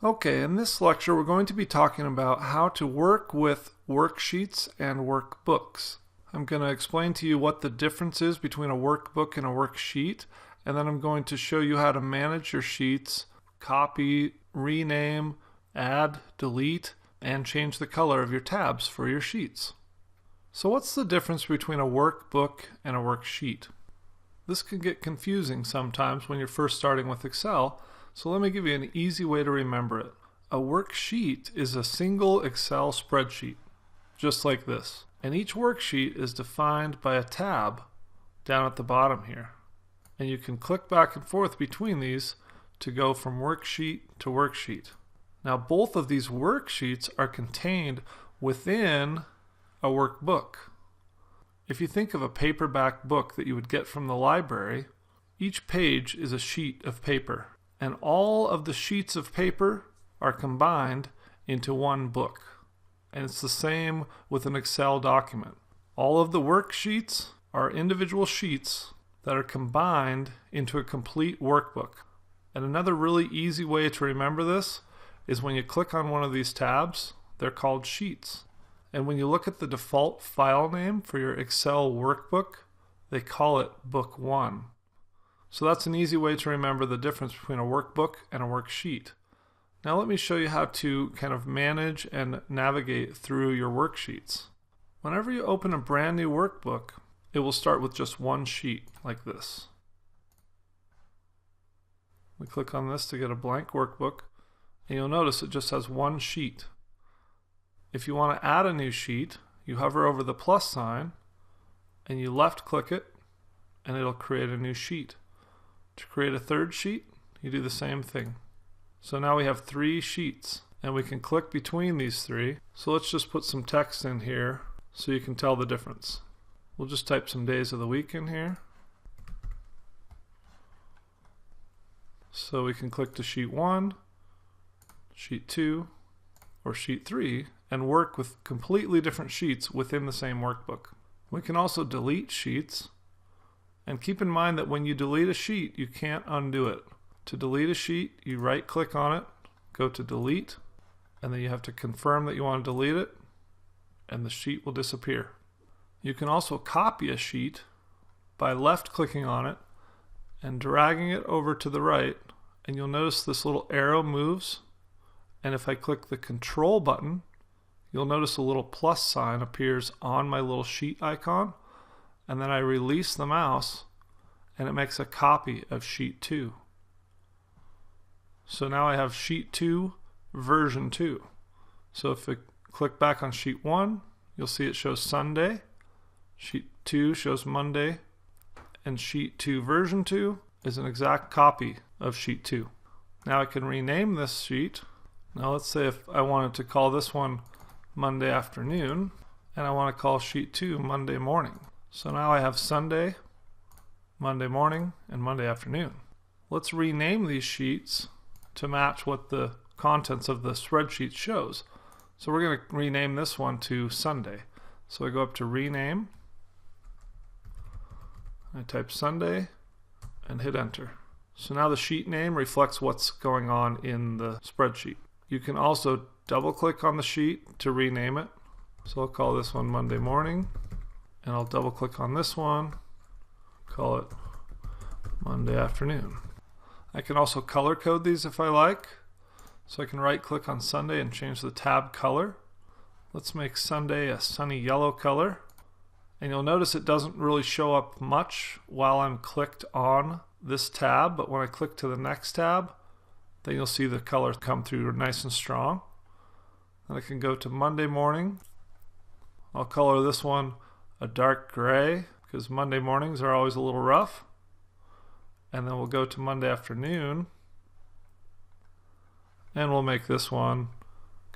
Okay, in this lecture we're going to be talking about how to work with worksheets and workbooks. I'm going to explain to you what the difference is between a workbook and a worksheet, and then I'm going to show you how to manage your sheets, copy, rename, add, delete, and change the color of your tabs for your sheets. So what's the difference between a workbook and a worksheet? This can get confusing sometimes when you're first starting with Excel, so let me give you an easy way to remember it. A worksheet is a single Excel spreadsheet, just like this. And each worksheet is defined by a tab down at the bottom here. And you can click back and forth between these to go from worksheet to worksheet. Now both of these worksheets are contained within a workbook. If you think of a paperback book that you would get from the library, each page is a sheet of paper. And all of the sheets of paper are combined into one book. And it's the same with an Excel document. All of the worksheets are individual sheets that are combined into a complete workbook. And another really easy way to remember this is when you click on one of these tabs, they're called sheets. And when you look at the default file name for your Excel workbook, they call it Book 1. So that's an easy way to remember the difference between a workbook and a worksheet. Now let me show you how to kind of manage and navigate through your worksheets. Whenever you open a brand new workbook, it will start with just one sheet like this. We click on this to get a blank workbook, and you'll notice it just has one sheet. If you want to add a new sheet, you hover over the plus sign and you left click it, and it'll create a new sheet. To create a third sheet, you do the same thing. So now we have 3 sheets, and we can click between these 3. So let's just put some text in here so you can tell the difference. We'll just type some days of the week in here. So we can click to sheet 1, sheet 2, or sheet 3 and work with completely different sheets within the same workbook. We can also delete sheets. And keep in mind that when you delete a sheet, you can't undo it. To delete a sheet, you right click on it, go to delete, and then you have to confirm that you want to delete it, and the sheet will disappear. You can also copy a sheet by left clicking on it and dragging it over to the right, and you'll notice this little arrow moves, and if I click the control button, you'll notice a little plus sign appears on my little sheet icon, and then I release the mouse and it makes a copy of sheet 2. So now I have sheet 2 version 2. So if I click back on sheet 1, you'll see it shows Sunday, sheet 2 shows Monday, and sheet 2 version 2 is an exact copy of sheet 2. Now I can rename this sheet. Now let's say if I wanted to call this one Monday afternoon, and I want to call sheet 2 Monday morning. So now I have Sunday, Monday morning, and Monday afternoon. Let's rename these sheets to match what the contents of the spreadsheet shows. So we're going to rename this one to Sunday. So I go up to rename, I type Sunday, and hit enter. So now the sheet name reflects what's going on in the spreadsheet. You can also double click on the sheet to rename it. So I'll call this one Monday morning. And I'll double click on this one, call it Monday afternoon. I can also color code these if I like. So I can right click on Sunday and change the tab color. Let's make Sunday a sunny yellow color. And you'll notice it doesn't really show up much while I'm clicked on this tab, but when I click to the next tab, then you'll see the color come through nice and strong. Then I can go to Monday morning. I'll color this one a dark gray because Monday mornings are always a little rough. And then we'll go to Monday afternoon and we'll make this one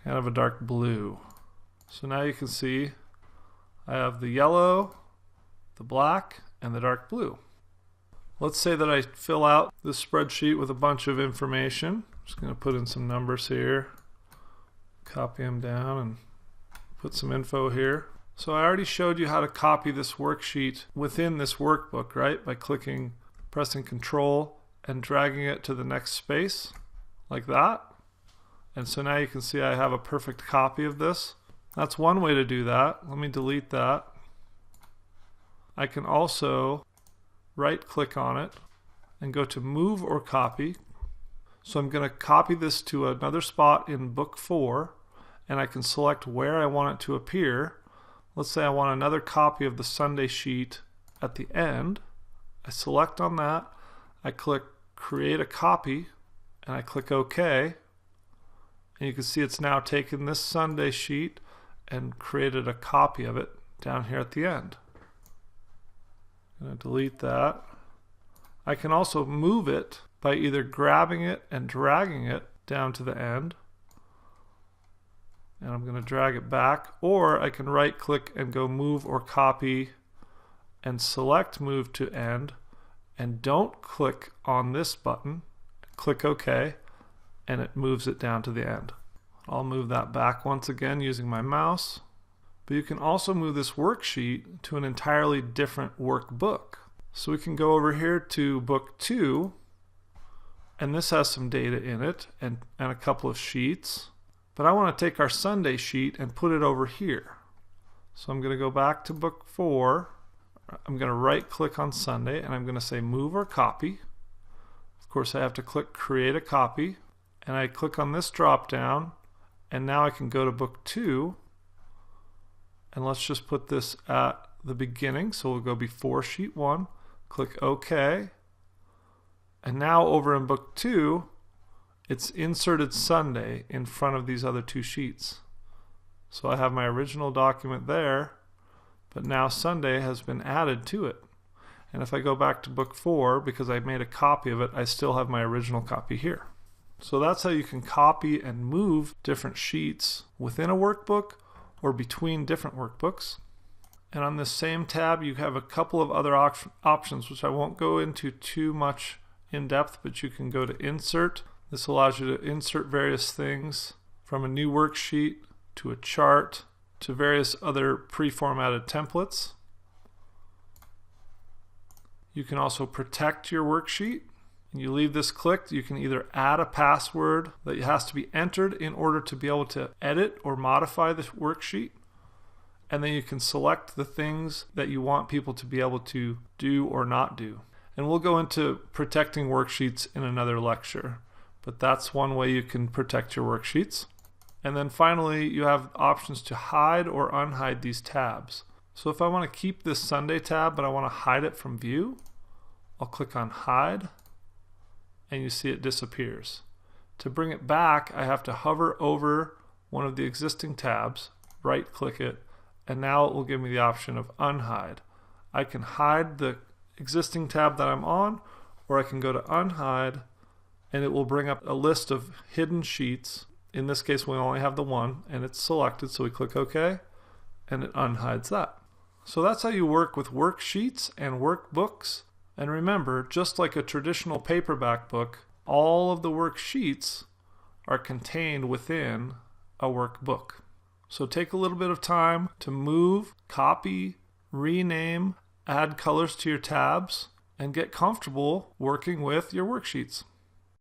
kind of a dark blue. So now you can see I have the yellow, the black, and the dark blue. Let's say that I fill out this spreadsheet with a bunch of information. I'm just going to put in some numbers here, copy them down, and put some info here. So I already showed you how to copy this worksheet within this workbook, right? By pressing Control and dragging it to the next space, like that. And so now you can see I have a perfect copy of this. That's one way to do that. Let me delete that. I can also right click on it and go to move or copy. So I'm going to copy this to another spot in book 4, and I can select where I want it to appear. Let's say I want another copy of the Sunday sheet at the end. I select on that, I click create a copy, and I click OK. And you can see it's now taken this Sunday sheet and created a copy of it down here at the end. I'm going to delete that. I can also move it by either grabbing it and dragging it down to the end. And I'm going to drag it back, or I can right click and go move or copy and select move to end, and don't click on this button. Click OK, and it moves it down to the end. I'll move that back once again using my mouse. But you can also move this worksheet to an entirely different workbook. So we can go over here to book 2, and this has some data in it and a couple of sheets. But I want to take our Sunday sheet and put it over here. So I'm going to go back to book 4. I'm going to right click on Sunday, and I'm going to say move or copy. Of course I have to click create a copy, and I click on this drop down, and now I can go to book 2, and let's just put this at the beginning. So we'll go before sheet 1, click OK, and now over in book 2 it's inserted Sunday in front of these other 2 sheets. So I have my original document there, but now Sunday has been added to it. And if I go back to book 4, because I made a copy of it, I still have my original copy here. So that's how you can copy and move different sheets within a workbook or between different workbooks. And on this same tab you have a couple of other options which I won't go into too much in depth, but you can go to insert. This allows you to insert various things from a new worksheet to a chart to various other pre-formatted templates. You can also protect your worksheet. And you leave this clicked. You can either add a password that has to be entered in order to be able to edit or modify the worksheet. And then you can select the things that you want people to be able to do or not do. And we'll go into protecting worksheets in another lecture. But that's one way you can protect your worksheets. And then finally, you have options to hide or unhide these tabs. So if I want to keep this Sunday tab, but I want to hide it from view, I'll click on hide, and you see it disappears. To bring it back, I have to hover over one of the existing tabs, right click it, and now it will give me the option of unhide. I can hide the existing tab that I'm on, or I can go to unhide, and it will bring up a list of hidden sheets. In this case we only have the one, and it's selected, so we click OK, and it unhides that. So that's how you work with worksheets and workbooks. And remember, just like a traditional paperback book, all of the worksheets are contained within a workbook. So take a little bit of time to move, copy, rename, add colors to your tabs, and get comfortable working with your worksheets.